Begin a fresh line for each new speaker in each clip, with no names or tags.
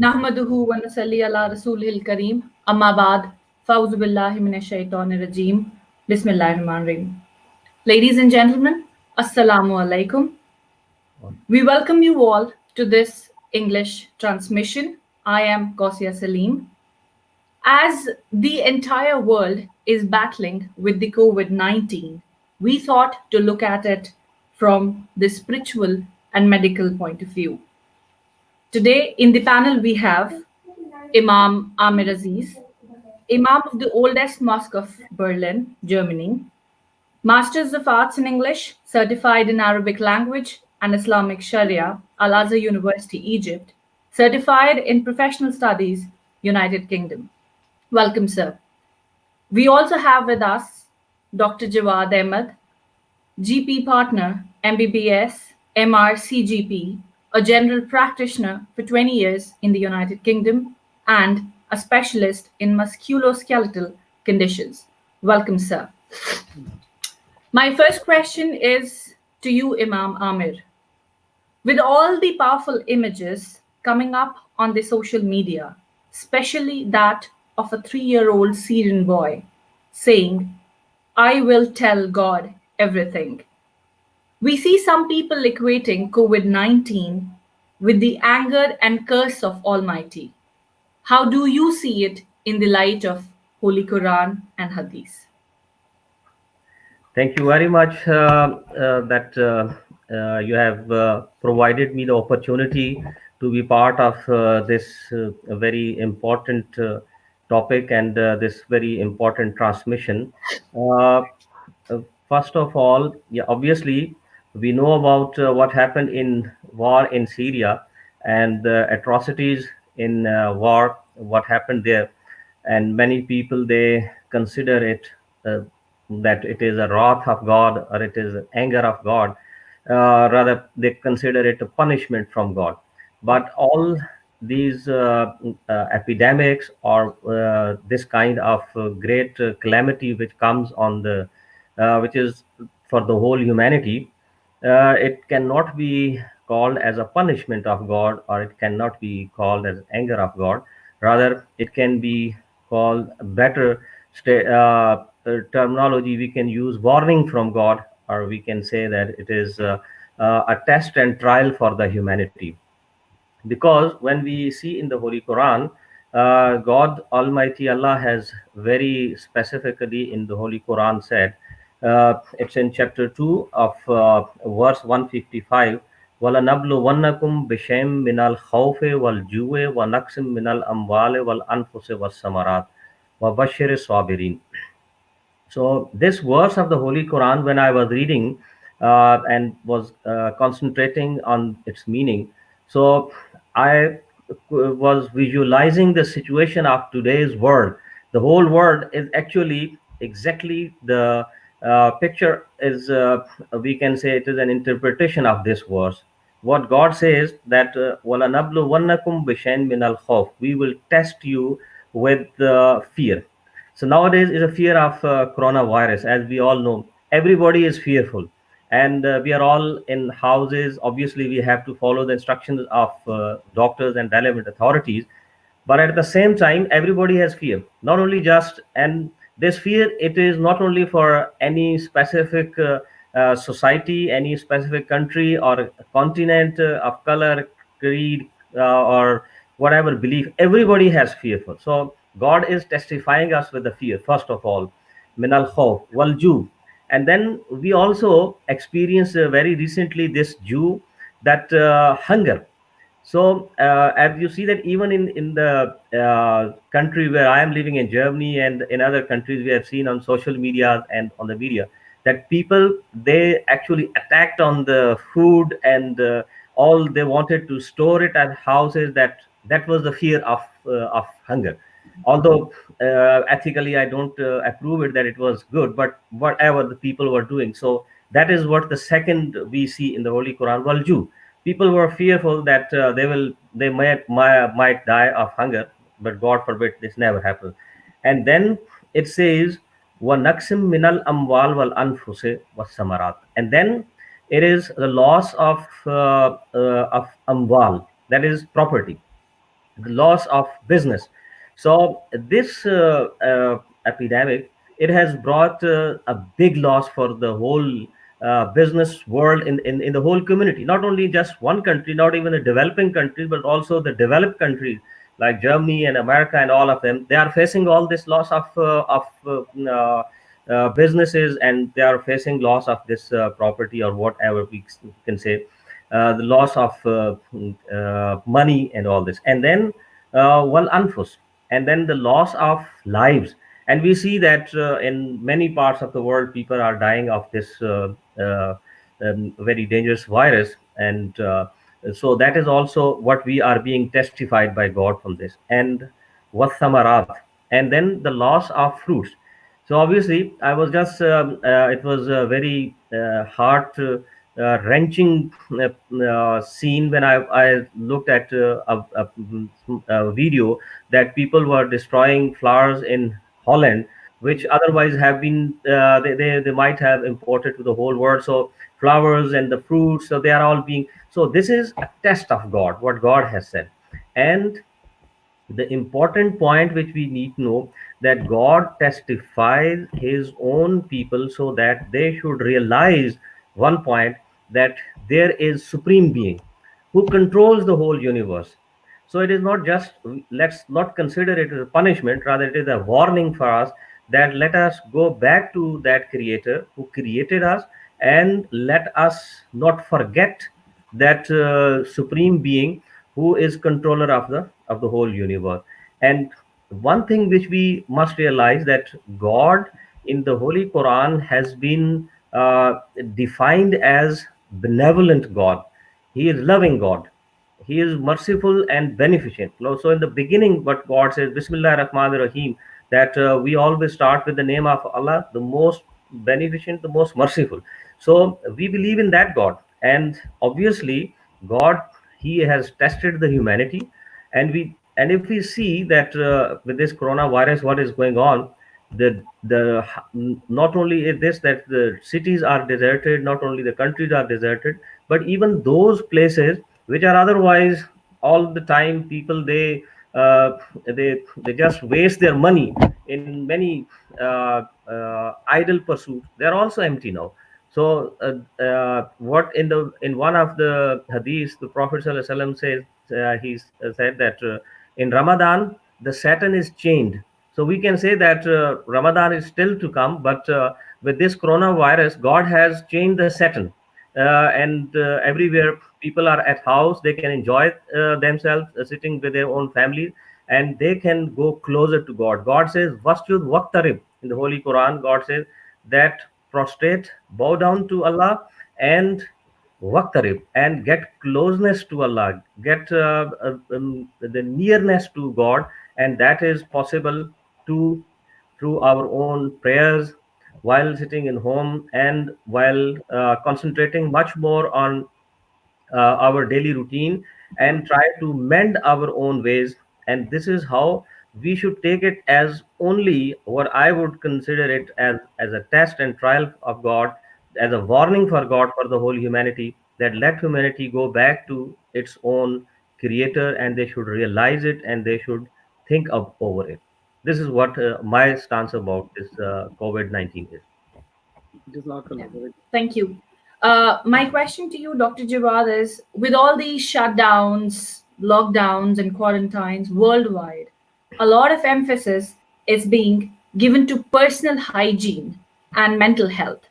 नहमदुहु व नसल्ली अला रसूलिल करीम अम्मा बाद फ़ाउज़ु बिल्लाहि मिनश शैतानिर रजीम बिस्मिल्लाहिर्रहमानिर्रहीम. Ladies and gentlemen, Assalamu alaikum. We welcome you all to this English transmission. I am Gausia Salim. As the entire world is battling with the COVID 19, we thought to look at it from the spiritual and medical point of view. Today in the panel we have Imam Amir Aziz, Imam of the oldest mosque of Berlin, Germany, Masters of Arts in English, certified in Arabic language and Islamic Sharia, Al Azhar University, Egypt, certified in Professional Studies, United Kingdom. Welcome, sir. We also have with us Dr. Jawad Ahmed, GP partner, MBBS, MRCGP, a general practitioner for 20 years in the United Kingdom, and a specialist in musculoskeletal conditions. Welcome, sir. My first question is to you, Imam Amir. With all the powerful images coming up on the social media, especially that of a 3-year-old Syrian boy saying, I will tell God everything. We see some people equating COVID 19 with the anger and curse of Almighty. How do you see it in the light of Holy Quran and Hadith?
Thank you very much that you have provided me the opportunity to be part of this very important topic and this very important transmission. Uh, First of all, yeah, obviously, we know about what happened in war in Syria and the atrocities in war, what happened there, and many people they consider it that it is a wrath of God or it is anger of God. Rather, they consider it a punishment from God. But all these epidemics or this kind of great calamity which comes on the which is for the whole humanity, it cannot be called as a punishment of God or it cannot be called as anger of God. Rather, it can be called a better terminology. We can use warning from God, or we can say that it is a test and trial for the humanity. Because when we see in the Holy Quran, God Almighty Allah has very specifically in the Holy Quran said, it's in chapter 2 of verse 155, وَلَنَبْلُوَنَّكُمْ بِشَيْءٍ مِّنَ الْخَوْفِ وَالْجُوعِ وَنَقْصٍ مِّنَ الْأَمْوَالِ وَالْأَنفُسِ وَالثَّمَرَاتِ وَبَشِّرِ الصَّابِرِينَ. So this verse of the Holy Quran, when I was reading and was concentrating on its meaning, so I was visualizing the situation of today's world. The whole world is actually exactly the picture is, we can say it is an interpretation of this verse. What God says that وَلَنَبْلُوَنَّكُمْ بِشَيْءٍ مِّنَ الْخَوْفِ, we will test you with fear. So nowadays is a fear of coronavirus. As we all know, everybody is fearful, and we are all in houses. Obviously, we have to follow the instructions of doctors and relevant authorities. But at the same time, everybody has fear. Not only just, and this fear, it is not only for any specific society, any specific country or continent of color, creed, or whatever belief. Everybody has fearful. So God is testifying us with the fear. First of all, minal khawf wal ju, and then we also experienced very recently this Jew that hunger. So as you see that even in the country where I am living in Germany and in other countries, we have seen on social media and on the media that people they actually attacked on the food and all they wanted to store it at houses. That was the fear of hunger. Although ethically I don't approve it that it was good, but whatever the people were doing, so that is what the second we see in the Holy Quran. Walju, people were fearful that they might die of hunger, but God forbid this never happened. And then it says wa naqsim minal amwal wal anfus was samarat, and then it is the loss of amwal, that is property, the loss of business. So this epidemic, it has brought a big loss for the whole business world in the whole community, not only just one country, not even the developing countries, but also the developed countries like Germany and America and all of them. They are facing all this loss of businesses, and they are facing loss of this property, or whatever we can say, the loss of money and all this, and then well, unfus, and then the loss of lives. And we see that in many parts of the world, people are dying of this very dangerous virus, and so that is also what we are being testified by God from this, and wasamarat, and then the loss of fruits. So obviously, I was just it was a very heart wrenching scene when I looked at a video that people were destroying flowers in Holland, which otherwise have been they might have imported to the whole world. So flowers and the fruits, so they are all being. So this is a test of God, what God has said, and the important point which we need to know, that God testifies his own people so that they should realize one point, that there is supreme being who controls the whole universe. So it is not just, let's not consider it as a punishment, rather it is a warning for us, that let us go back to that creator who created us, and let us not forget that supreme being who is controller of the whole universe. And one thing which we must realize, that God in the Holy Quran has been defined as benevolent God. He is loving God, he is merciful and beneficent. So in the beginning, what God says, Bismillah Rahman Rahim, that we always start with the name of Allah, the most beneficent, the most merciful. So we believe in that God. And obviously, God, he has tested the humanity. And if we see that with this coronavirus, what is going on, the not only is this, that the cities are deserted, not only the countries are deserted, but even those places which are otherwise all the time people, they just waste their money in many idle pursuits, they're also empty now. So what in one of the hadiths, the Prophet ﷺ says, he said that in Ramadan the Satan is chained. So we can say that Ramadan is still to come, but with this coronavirus, God has chained the Satan, and everywhere people are at house, they can enjoy themselves sitting with their own family, and they can go closer to God. God says, "Wasjud waqtarib." In the Holy Quran, God says that prostrate, bow down to Allah, and waqtarib, and get closeness to Allah, get the nearness to God, and that is possible to through our own prayers, while sitting in home, and while concentrating much more on our daily routine, and try to mend our own ways. And this is how we should take it, as only what I would consider it as a test and trial of God, as a warning for God for the whole humanity, that let humanity go back to its own creator, and they should realize it, and they should think of over it. This is what my stance about this COVID-19 is.
Yeah. Thank you. My question to you, Dr. Jawad, is with all these shutdowns, lockdowns, and quarantines worldwide, a lot of emphasis is being given to personal hygiene and mental health.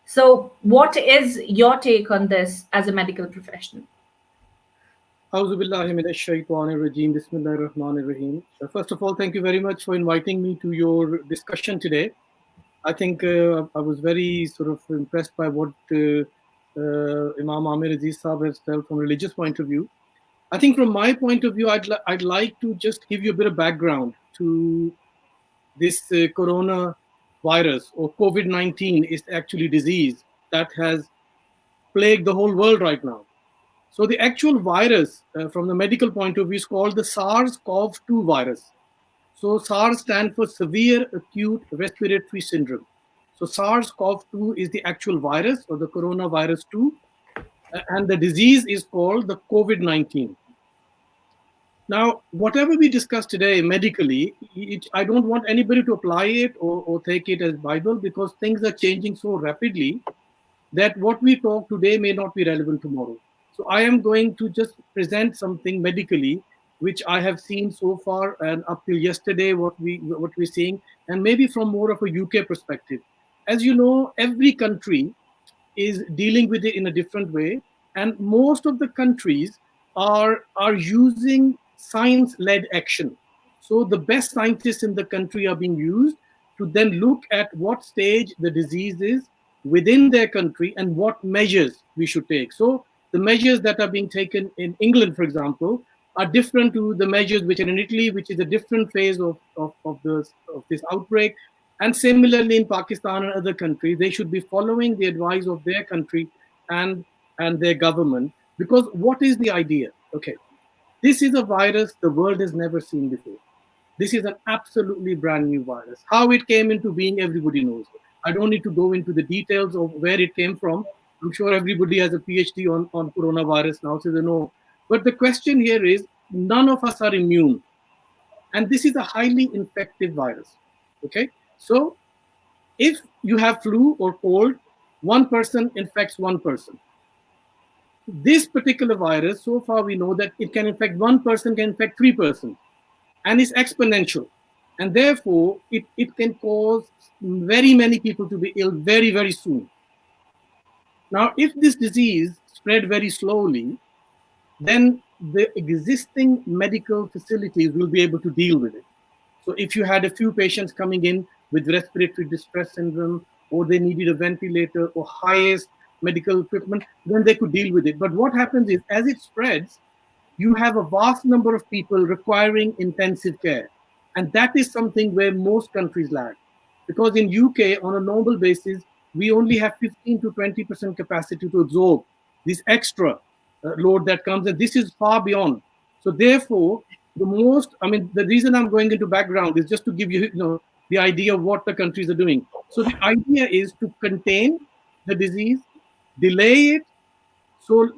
So, what is your take on this as a medical professional?
First of all, thank you very much for inviting me to your discussion today. I think I was very sort of impressed by what Imam Amir Aziz Saab has told from a religious point of view. I think from my point of view, I'd like to just give you a bit of background to this coronavirus, or COVID-19 is actually disease that has plagued the whole world right now. So the actual virus, from the medical point of view, is called the SARS-CoV-2 virus. So SARS stands for Severe Acute Respiratory Syndrome. So SARS-CoV-2 is the actual virus, or the coronavirus 2, and the disease is called the COVID-19. Now, whatever we discuss today medically, I don't want anybody to apply it or take it as Bible, because things are changing so rapidly that what we talk today may not be relevant tomorrow. So I am going to just present something medically which I have seen so far and up till yesterday, what we're seeing, and maybe from more of a UK perspective. As you know, every country is dealing with it in a different way, and most of the countries are using science-led action. So the best scientists in the country are being used to then look at what stage the disease is within their country and what measures we should take. So the measures that are being taken in England, for example, are different to the measures which are in Italy, which is a different phase of this outbreak. And similarly, in Pakistan and other countries, they should be following the advice of their country and their government. Because what is the idea? Okay, this is a virus the world has never seen before. This is an absolutely brand new virus. How it came into being, everybody knows. I don't need to go into the details of where it came from. I'm sure everybody has a PhD on coronavirus now, so they know. But the question here is, none of us are immune. And this is a highly infective virus. Okay, so if you have flu or cold, one person infects one person. This particular virus, so far we know that it can infect one person, can infect three persons, and it's exponential. And therefore, it can cause very many people to be ill very, very soon. Now, if this disease spread very slowly, then the existing medical facilities will be able to deal with it. So if you had a few patients coming in with respiratory distress syndrome, or they needed a ventilator or highest medical equipment, then they could deal with it. But what happens is, as it spreads, you have a vast number of people requiring intensive care. And that is something where most countries lag. Because in UK, on a normal basis, we only have 15 to 20% capacity to absorb this extra load that comes. And this is far beyond. So therefore, the reason I'm going into background is just to give you, the idea of what the countries are doing. So the idea is to contain the disease, delay it, so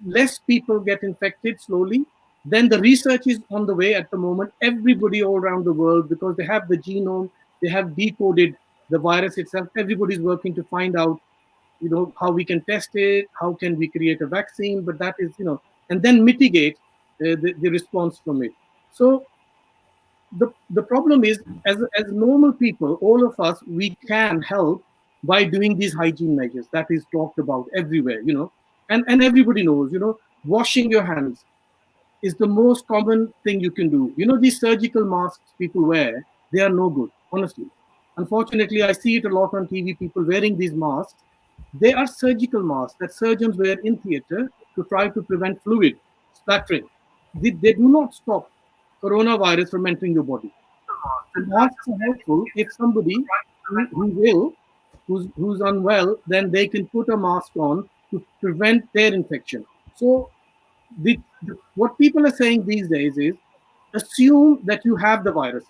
less people get infected slowly. Then the research is on the way at the moment. Everybody all around the world, because they have the genome, they have decoded the virus itself. Everybody's working to find out, how we can test it, how can we create a vaccine, but that is, and then mitigate the response from it. So the problem is, as normal people, all of us, we can help by doing these hygiene measures that is talked about everywhere, and everybody knows, washing your hands is the most common thing you can do. These surgical masks people wear, they are no good, honestly. Unfortunately, I see it a lot on TV, people wearing these masks. They are surgical masks that surgeons wear in theater to try to prevent fluid splattering. They do not stop coronavirus from entering your body. And masks are helpful if somebody who's unwell, then they can put a mask on to prevent their infection. So what people are saying these days is, assume that you have the virus,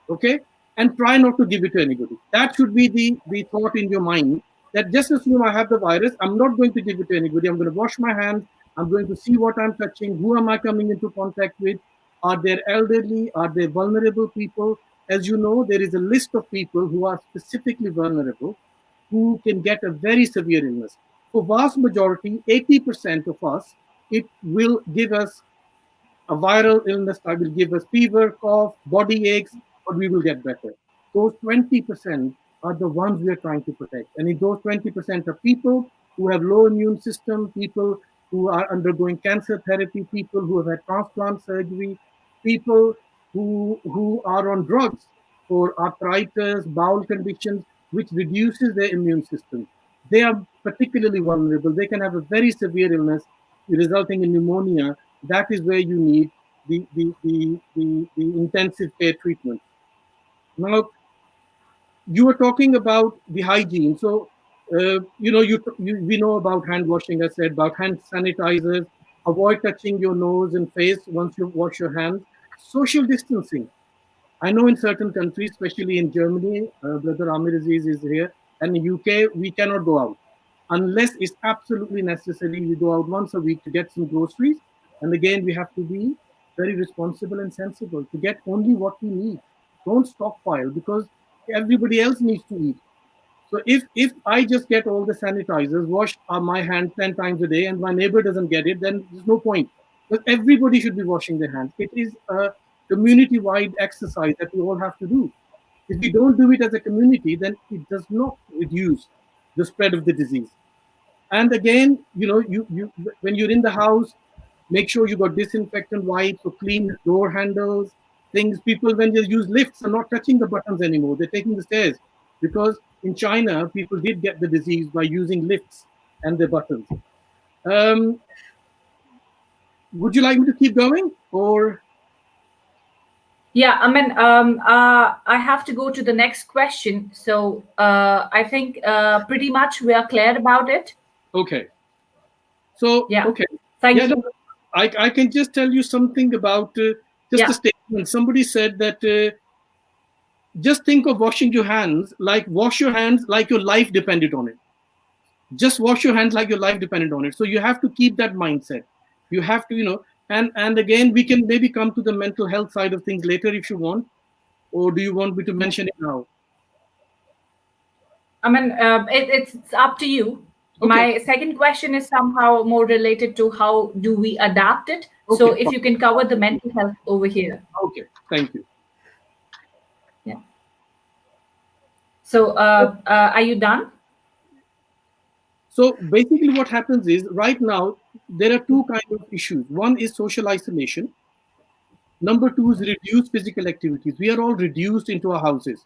okay, and try not to give it to anybody. That should be the thought in your mind, that just assume I have the virus, I'm not going to give it to anybody, I'm going to wash my hands, I'm going to see what I'm touching, who am I coming into contact with, are there elderly, are there vulnerable people? As you know, there is a list of people who are specifically vulnerable, who can get a very severe illness. For vast majority, 80% of us, it will give us a viral illness that will give us fever, cough, body aches, but we will get better. Those 20% are the ones we are trying to protect. And in those 20% are people who have low immune system, people who are undergoing cancer therapy, people who have had transplant surgery, people who are on drugs for arthritis, bowel conditions, which reduces their immune system. They are particularly vulnerable. They can have a very severe illness resulting in pneumonia. That is where you need the intensive care treatment. Now, you were talking about the hygiene. So, we know about hand washing, I said, about hand sanitizers, avoid touching your nose and face once you wash your hands. Social distancing. I know in certain countries, especially in Germany, Brother Amir Aziz is here, and in UK, we cannot go out. Unless it's absolutely necessary, we go out once a week to get some groceries. And again, we have to be very responsible and sensible to get only what we need. Don't stockpile because everybody else needs to eat. So if I just get all the sanitizers, wash my hands 10 times a day, and my neighbor doesn't get it, then there's no point. But everybody should be washing their hands. It is a community-wide exercise that we all have to do. If we don't do it as a community, then it does not reduce the spread of the disease. And again, you when you're in the house, make sure you got disinfectant wipes or clean door handles, things. People, when they use lifts, are not touching the buttons anymore. They're taking the stairs because in China, people did get the disease by using lifts and the buttons. Would you like me to keep going, or?
Yeah, I mean, I have to go to the next question. So I think pretty much we are clear about it.
Okay. So,
yeah.
Okay.
Thank you.
No, I can just tell you something about just a statement. Somebody said that just think of washing your hands, wash your hands like your life depended on it. Just wash your hands like your life depended on it. So you have to keep that mindset. You have to, and again, we can maybe come to the mental health side of things later if you want, or do you want me to mention it now?
I mean, it's up to you. Okay. My second question is somehow more related to how do we adapt it. Okay. So if you can cover the mental health over here.
Okay, thank you.
Yeah. So are you done?
So basically what happens is right now, there are two kinds of issues. One is social isolation. Number two is reduced physical activities. We are all reduced into our houses.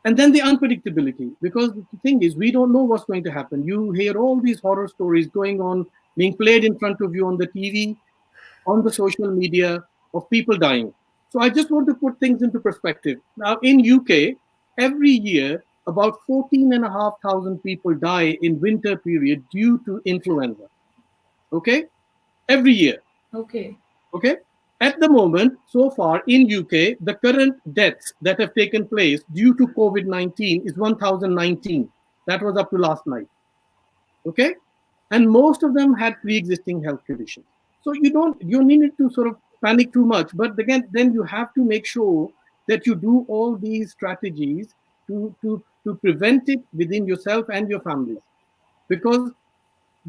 And then the unpredictability, because the thing is, we don't know what's going to happen. You hear all these horror stories going on, being played in front of you on the TV, on the social media, of people dying. So I just want to put things into perspective. Now in UK, every year, about 14,500 people die in winter period due to influenza. Okay? Every year.
Okay.
Okay? At the moment, so far in UK, the current deaths that have taken place due to COVID-19 is 1,019. That was up to last night. Okay? And most of them had pre-existing health conditions. So you need to sort of panic too much. But again, then you have to make sure that you do all these strategies to prevent it within yourself and your families. Because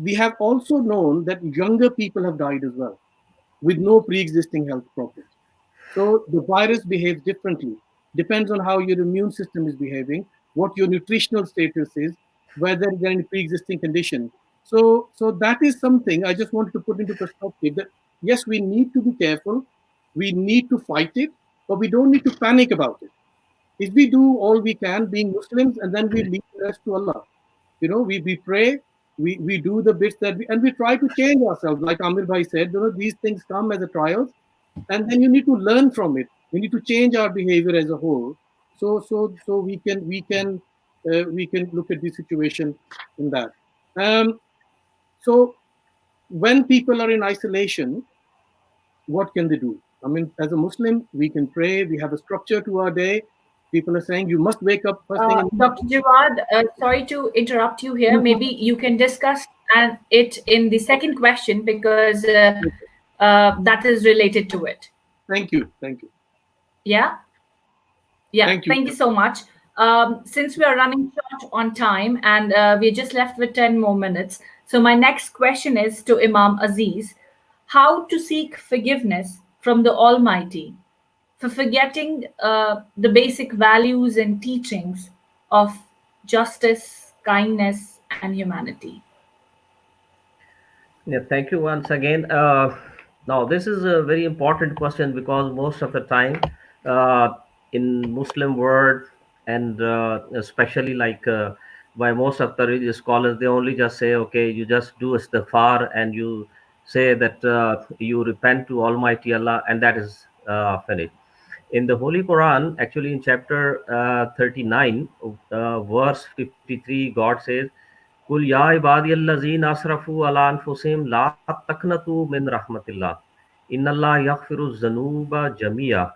we have also known that younger people have died as well, with no pre-existing health problems. So the virus behaves differently. Depends on how your immune system is behaving, what your nutritional status is, whether there is any pre-existing condition. So that is something I just wanted to put into perspective, that yes, we need to be careful, we need to fight it, but we don't need to panic about it. If we do all we can, being Muslims, and then we leave the rest to Allah. We pray, we do the bits and we try to change ourselves. Like Amir Bhai said, these things come as a trials, and then you need to learn from it. We need to change our behavior as a whole, so we can look at the situation in that. So when people are in isolation, what can they do? I mean, as a Muslim, we can pray. We have a structure to our day. People are saying you must wake up first thing.
Dr. Jawad, sorry to interrupt you here. Maybe you can discuss it in the second question, because that is related to it.
Thank you.
Yeah. Thank you so much. Since we are running short on time and we're just left with 10 more minutes, so my next question is to Imam Aziz: how to seek forgiveness from the Almighty for forgetting the basic values and teachings of justice, kindness, and humanity?
Yeah, thank you once again. Now, this is a very important question, because most of the time in Muslim world, and especially by most of the religious scholars, they only just say, okay, you just do istighfar and you say that you repent to Almighty Allah, and that is finished. In the Holy Quran, actually in chapter 39, verse 53, God says, "Kul ya ibadiyallazina asrafu ala anfusihim la taqnatu min rahmatillah. Innallah yaghfiru dhunuba jami'a.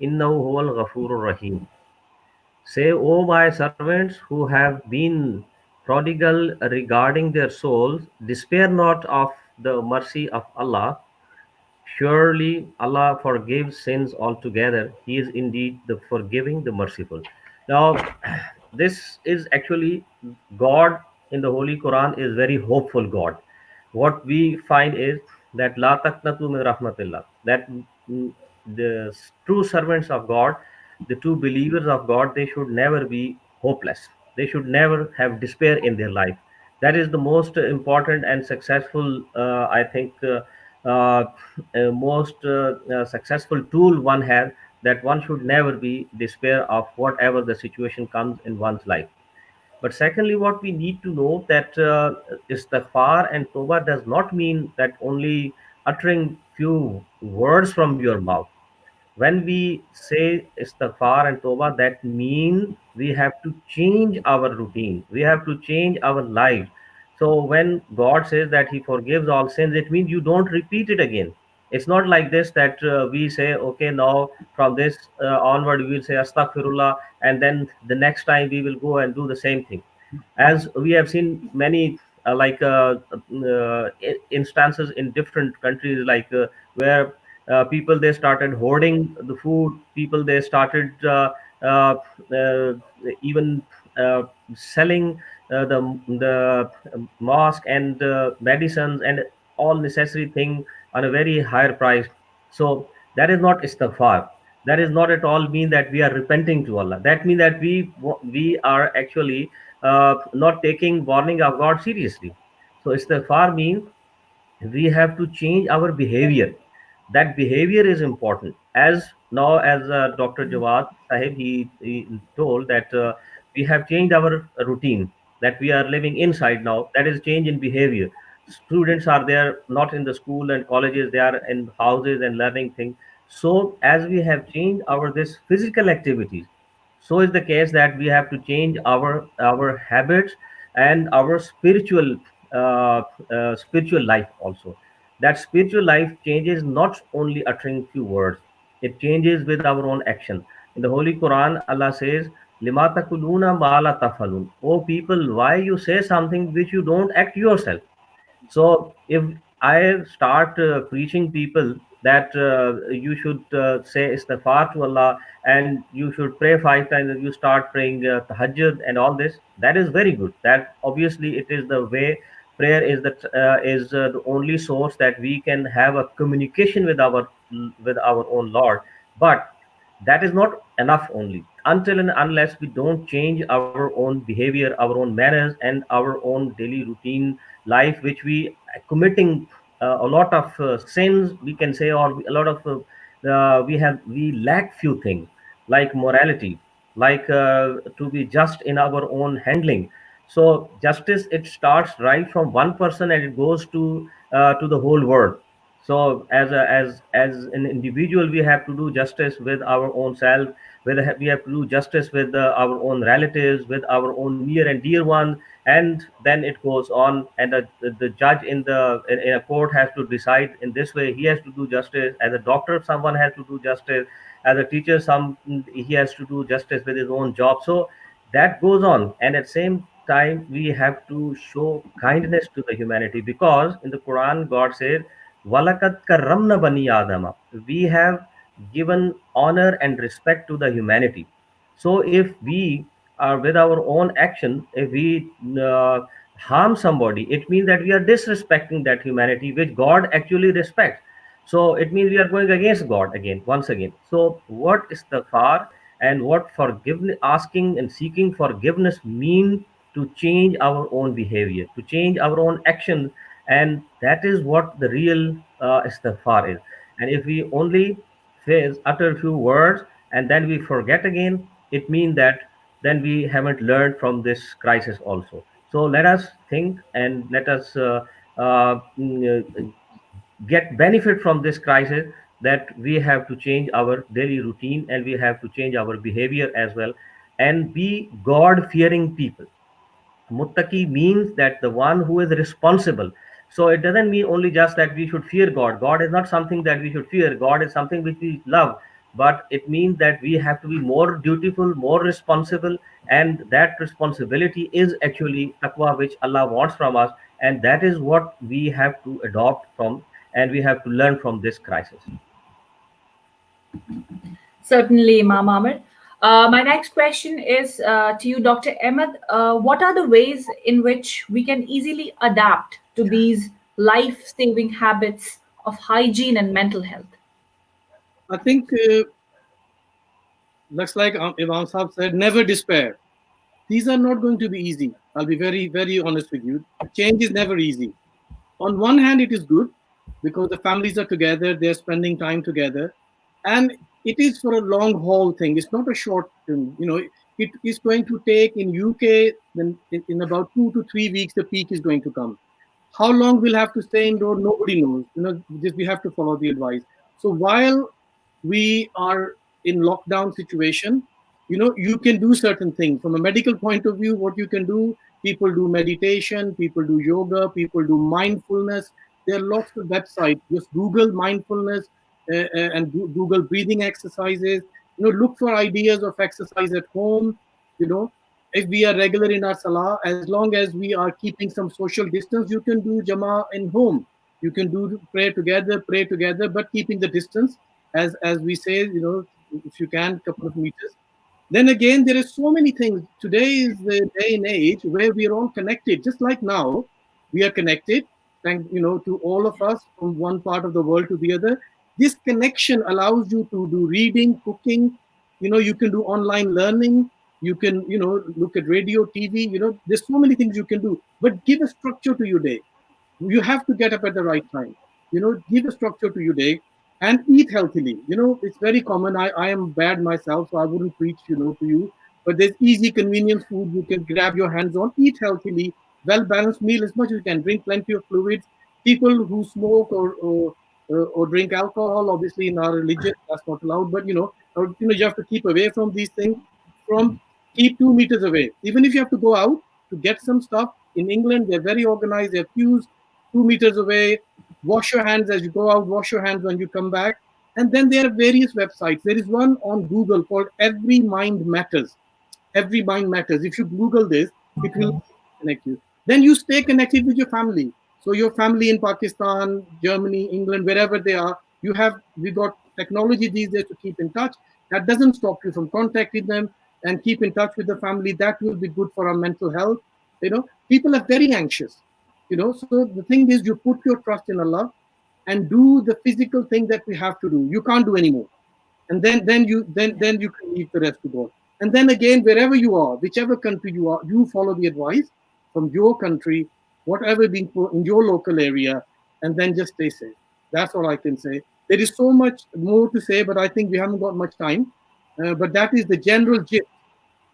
Innahu huwal ghafurur rahim." Say, O my servants who have been prodigal regarding their souls, despair not of the mercy of Allah. Surely Allah forgives sins altogether. He is indeed the forgiving, the merciful. Now, this is actually God in the Holy Quran is very hopeful God. What we find is that La taqnatu min rahmatillah. That the true servants of God, the true believers of God, they should never be hopeless. They should never have despair in their life. That is the most important and successful, I think, uh, most successful tool one has, that one should never be despair of whatever the situation comes in one's life. But secondly, what we need to know that istighfar and toba does not mean that only uttering few words from your mouth. When we say istighfar and toba, that means we have to change our routine. We have to change our life. So when God says that He forgives all sins, it means you don't repeat it again. It's not like this that we say, okay, now from this onward we will say astaghfirullah, and then the next time we will go and do the same thing. As we have seen many instances in different countries, like where people they started hoarding the food, people they started uh, even uh, selling the mosque and medicines and all necessary thing on a very higher price. So that is not istighfar. That is not at all mean that we are repenting to Allah. That means that we are actually not taking warning of God seriously. So istighfar means we have to change our behavior. That behavior is important. As now, as Dr. Jawad Sahib, he told that we have changed our routine, that we are living inside now. That is change in behavior. Students are there, not in the school and colleges, they are in houses and learning things. So as we have changed our this physical activities, so is the case that we have to change our habits and our spiritual life also. That spiritual life changes not only uttering few words, it changes with our own action. In the Holy Quran, Allah says, lima takuluna ma la tafalun. Oh people, why you say something which you don't act yourself? So if I start preaching people that you should say istighfar to Allah and you should pray 5 times, and you start praying tahajjud and all this, that is very good. That obviously it is the way. Prayer is the only source that we can have a communication with our own Lord. But that is not enough only until and unless we don't change our own behavior, our own manners, and our own daily routine life, which we committing a lot of sins, we can say, or a lot of we lack few things like morality, like to be just in our own handling. So justice, it starts right from one person and it goes to the whole world. So as an individual, we have to do justice with our own self. We have to do justice with our own relatives, with our own near and dear ones, and then it goes on. And the judge in a court has to decide in this way. He has to do justice. As a doctor, someone has to do justice. As a teacher, he has to do justice with his own job. So that goes on, and at the same time we have to show kindness to the humanity, because in the Quran God says, Walakat karramna bani Adama. We have given honor and respect to the humanity. So if we are with our own action, if we harm somebody, it means that we are disrespecting that humanity which God actually respects. So it means we are going against God again, once again. So what is the far, and what forgiveness, asking and seeking forgiveness mean? To change our own behavior, to change our own action, and that is what the real istighfar is. And if we only utter a few words and then we forget again, it means that then we haven't learned from this crisis also. So let us think, and let us get benefit from this crisis, that we have to change our daily routine and we have to change our behavior as well, and be God fearing people. Muttaqi means that the one who is responsible. So it doesn't mean only just that we should fear God. God is not something that we should fear. God is something which we love. But it means that we have to be more dutiful, more responsible, and that responsibility is actually taqwa, which Allah wants from us, and that is what we have to adopt from. and we have to learn from this crisis.
Certainly, Imam Amir. My next question is to you, Dr. Ahmed. What are the ways in which we can easily adapt to these life-saving habits of hygiene and mental health?
I think, looks like Imam Saab said, never despair. These are not going to be easy. I'll be very, very honest with you. Change is never easy. On one hand, it is good because the families are together, they're spending time together, and it is for a long haul thing. It's not a short thing. It is going to take in UK, then in about 2 to 3 weeks, the peak is going to come. How long we'll have to stay indoor, nobody knows. Just we have to follow the advice. So while we are in lockdown situation, you can do certain things from a medical point of view. What you can do, people do meditation, people do yoga, people do mindfulness. There are lots of websites. Just Google mindfulness and Google breathing exercises. Look for ideas of exercise at home. If we are regular in our salah, as long as we are keeping some social distance, you can do Jama in home. You can do pray together, but keeping the distance, as we say, if you can, couple of meters. Then again, there is so many things. Today is the day and age where we are all connected. Just like now, we are connected, to all of us from one part of the world to the other. This connection allows you to do reading, cooking. You can do online learning. You can, look at radio, TV. There's so many things you can do. But give a structure to your day. You have to get up at the right time. Give a structure to your day. And eat healthily. It's very common. I am bad myself, so I wouldn't preach, to you. But there's easy, convenient food you can grab your hands on. Eat healthily, well-balanced meal as much as you can. Drink plenty of fluids. People who smoke or drink alcohol, obviously in our religion, that's not allowed. But you have to keep away from these things. Keep 2 meters away. Even if you have to go out to get some stuff, in England they're very organized. They have queues 2 meters away. Wash your hands as you go out, wash your hands when you come back. And then there are various websites. There is one on Google called Every Mind Matters. Every Mind Matters. If you Google this, it will connect you. Then you stay connected with your family. So your family in Pakistan, Germany, England, wherever they are, we got technology these days to keep in touch. That doesn't stop you from contacting them and keep in touch with the family. That will be good for our mental health. People are very anxious. So the thing is, you put your trust in Allah and do the physical thing that we have to do. You can't do anymore. And then you can leave the rest to God. And then again, wherever you are, whichever country you are, you follow the advice from your country, whatever being put in your local area, and then just stay safe. That's all I can say. There is so much more to say, but I think we haven't got much time. But that is the general gist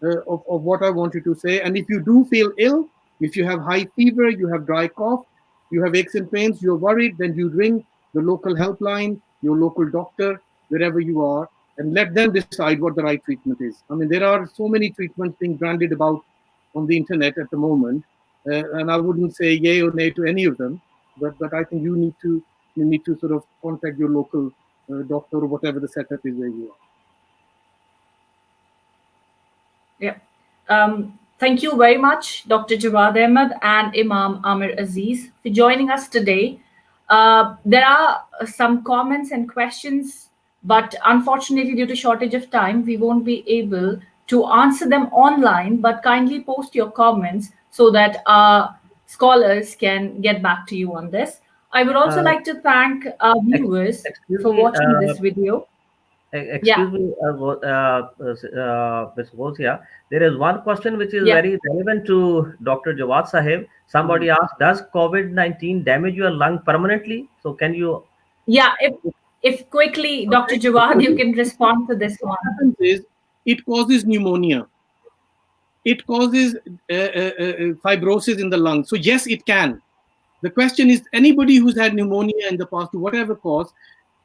of what I wanted to say. And if you do feel ill, if you have high fever, you have dry cough, you have aches and pains, you're worried, then you ring the local helpline, your local doctor, wherever you are, and let them decide what the right treatment is. I mean, there are so many treatments being branded about on the internet at the moment, and I wouldn't say yay or nay to any of them, but I think you need to sort of contact your local doctor or whatever the setup is where you are.
Yeah. Thank you very much, Dr. Jawad Ahmed and Imam Amir Aziz, for joining us today. There are some comments and questions, but unfortunately, due to shortage of time, we won't be able to answer them online, but kindly post your comments so that our scholars can get back to you on this. I would also like to thank our viewers for watching this video.
Excuse me, Ms. Ghosia. There is one question which is very relevant to Dr. Jawad Sahib. Somebody asked, does COVID-19 damage your lung permanently? So can you...
Yeah, if quickly, Dr. Jawad, you can respond to this one.
What happens is, it causes pneumonia. It causes fibrosis in the lungs. So yes, it can. The question is, anybody who's had pneumonia in the past, to whatever cause,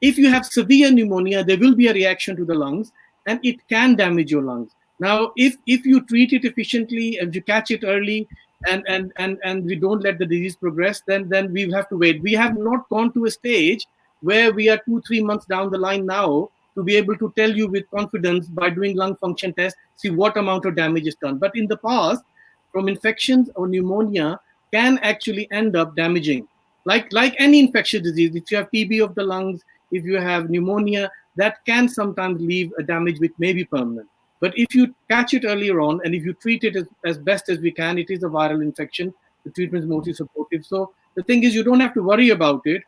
if you have severe pneumonia, there will be a reaction to the lungs, and it can damage your lungs. Now, if you treat it efficiently and you catch it early, and we don't let the disease progress, then we have to wait. We have not gone to a stage where we are 2-3 months down the line now to be able to tell you with confidence by doing lung function tests, see what amount of damage is done. But in the past, from infections or pneumonia, can actually end up damaging the lungs. like any infectious disease, if you have TB of the lungs, if you have pneumonia, that can sometimes leave a damage which may be permanent. But if you catch it earlier on and if you treat it as best as we can, it is a viral infection. The treatment is mostly supportive. So the thing is, you don't have to worry about it.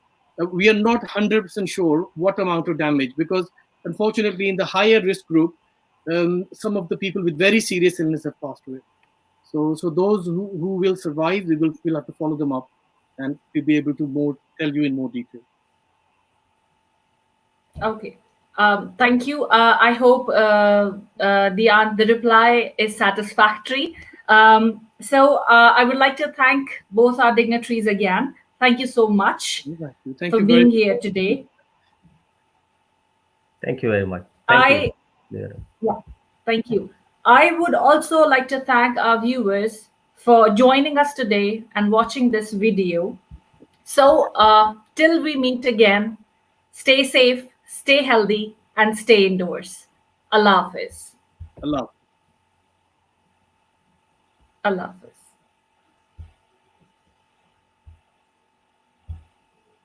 We are not 100% sure what amount of damage, because unfortunately in the higher risk group, some of the people with very serious illness have passed away. So those who will survive, we'll have to follow them up, and we'll be able to tell you in more detail.
Okay. Thank you. I hope the reply is satisfactory. So I would like to thank both our dignitaries again. Thank you so much
Thank
for
you
being here today.
Thank you very much.
Yeah, thank you. I would also like to thank our viewers for joining us today and watching this video. So till we meet again, stay safe, stay healthy, and stay indoors. Allah Hafiz.
Allah.
Allah Hafiz.